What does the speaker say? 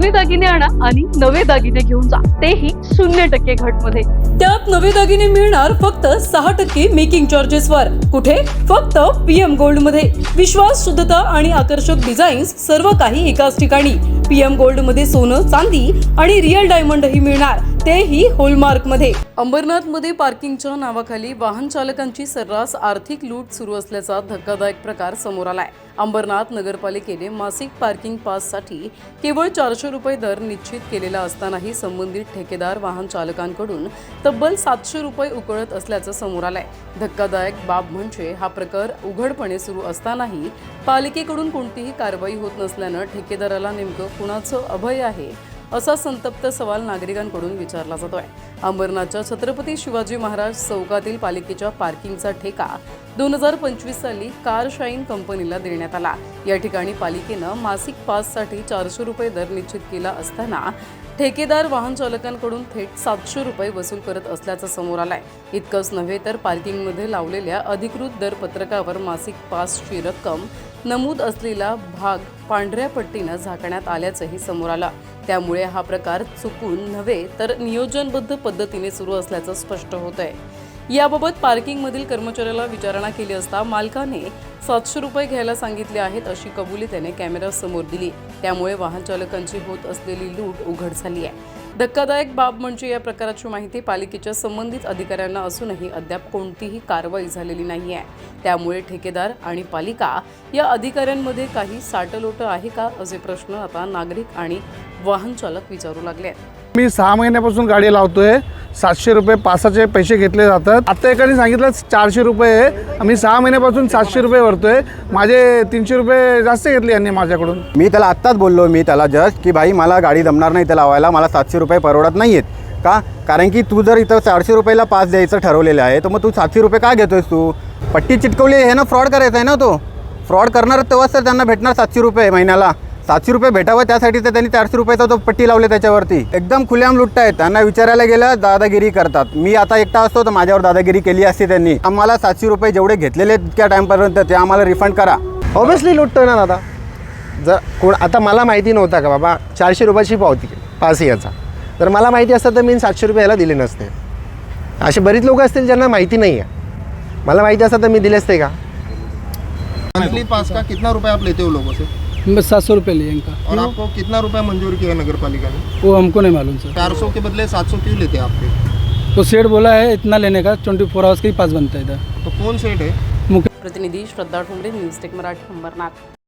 जुने दागिने आणा आणि नवे दागिने घेऊन जा, तेही 0% घटमध्ये। त्यात नवे दागिने मिळणार फक्त 6% मेकिंग चार्जेस वर। कुठे? फक्त PM गोल्ड मध्ये। विश्वास, शुद्धता आणि आकर्षक डिझाईन्स सर्व काही एकाच ठिकाणी। PM गोल्ड मध्ये सोनं, चांदी आणि रिअल डायमंड ही मिळणार, तेही हॉलमार्क मध्ये। अंबरनाथ मध्ये पार्किंगच्या नावाखाली वाहन चालकांची सर्रास आर्थिक लूट सुरू असल्याचा धक्कादायक प्रकार समोर आलाय। अंबरनाथ नगरपालिकेने मासिक पार्किंग पाससाठी केवळ 400 रुपये दर निश्चित केलेला असतानाही संबंधित ठेकेदार वाहन चालकांकडून तब्बल 700 रुपये उकळत असल्याचं समोर आलंय। धक्कादायक बाब म्हणजे हा प्रकार उघडपणे सुरू असतानाही पालिकेकडून कोणतीही कारवाई होत नसल्यानं ठेकेदाराला नेमकं कुणाचं अभय आहे असा संतप्त सवाल नागरिकांकडून विचारला जातोय। अंबरनाथच्या छत्रपती शिवाजी महाराज चौकातील पालिकेच्या पार्किंगचा ठेका 2025 साली कार शाईन कंपनीला देण्यात आला। या ठिकाणी पालिकेनं मासिक पाससाठी 400 रुपये दर निश्चित केला असताना ठेकेदार वाहन चालकांकडून थेट 700 रुपये वसूल करत असल्याचं समोर आलंय। इतकंच नव्हे तर पार्किंगमध्ये लावलेल्या अधिकृत दरपत्रकावर मासिक पासची रक्कम नमूद असलेला भाग पांढऱ्या पट्टीनं झाकण्यात आल्याचंही समोर आलं। त्यामुळे हा प्रकार चुकून नव्हे तर नियोजनबद्ध पद्धतीने सुरू असल्याचं स्पष्ट होतंय। याबाबत पार्किंगमधील कर्मचाऱ्याला विचारणा केली असता मालकाने 700 रुपये घ्यायला सांगितले आहेत अशी कबुली त्याने कॅमेऱ्यासमोर दिली। त्यामुळे वाहन चालकांची होत असलेली लूट उघड झाली आहे। धक्कादायक बाब म्हणजे या प्रकाराची माहिती पालिकेच्या संबंधित अधिकाऱ्यांना असूनही अद्याप कोणतीही कारवाई झालेली नाहीये। त्यामुळे ठेकेदार आणि पालिका या अधिकाऱ्यांमध्ये काही साटलोट आहे का असे प्रश्न आता नागरिक आणि वाहन चालक विचारू लागले आहेत। मी 6 महिन्यापासून गाडी लावतोय, 700 रुपये पासाचे पैसे घेतले जातात। आता एकाने सांगितलं 400 रुपये आहे, मी 6 महिन्यापासून 700 रुपये भरतोय, माझे 300 रुपये जास्त घेतले यांनी माझ्याकडून। मी त्याला आत्ताच बोललो, मी त्याला जस्ट की भाई मला गाडी जमणार नाही त्याला लावायला, मला 700 रुपये परवडत नाही आहेत का, कारण की तू जर इथं 400 रुपयाला पास द्यायचं ठरवलेलं आहे तर मग तू 700 रुपये का घेतोयस? तू पट्टी चिटकवली आहे ना, फ्रॉड करायचा आहे ना, तो फ्रॉड करणार तेव्हाच तर त्यांना भेटणार 700 रुपये महिन्याला। 700 रुपये भेटावं त्यासाठी तर त्यांनी 400 रुपयाचा तो पट्टी लावले त्याच्यावरती। एकदम खुलेआम लुटतायत, त्यांना विचारायला गेलं दादागिरी करतात। मी आता एकटा असतो तर माझ्यावर दादागिरी केली असती त्यांनी। आम्हाला 700 रुपये जेवढे घेतलेले तितक्या टाईमपर्यंत ते आम्हाला रिफंड करा। ऑब्वियसली लुटतो ना दादा। जर कोण आता मला माहिती नव्हता का बाबा 400 रुपयाची पावती पास याचा, तर मला माहिती असतं तर मी 700 रुपये याला दिले नसते। असे बरीच लोक असतील ज्यांना माहिती नहीं है, मला माहिती असतं तर मी दिले असते का? मंथली पास का कितना रुपए आप लेते हो लोगों से? बस 700 रुपये लिए इनका। और आपको कितना रुपया मंजूर किया नगर पालिका ने? वो हमको नहीं मालूम सर। 400 के बदले 700 क्यों लेते हैं आपके? तो सेठ बोला है इतना लेने का, 24 आवर्स का ही पास बनता है इधर। तो कौन सेठ है? प्रतिनिधी श्रद्धा ठोंबरे, न्यूज टेक मराठी, अंबरनाथ।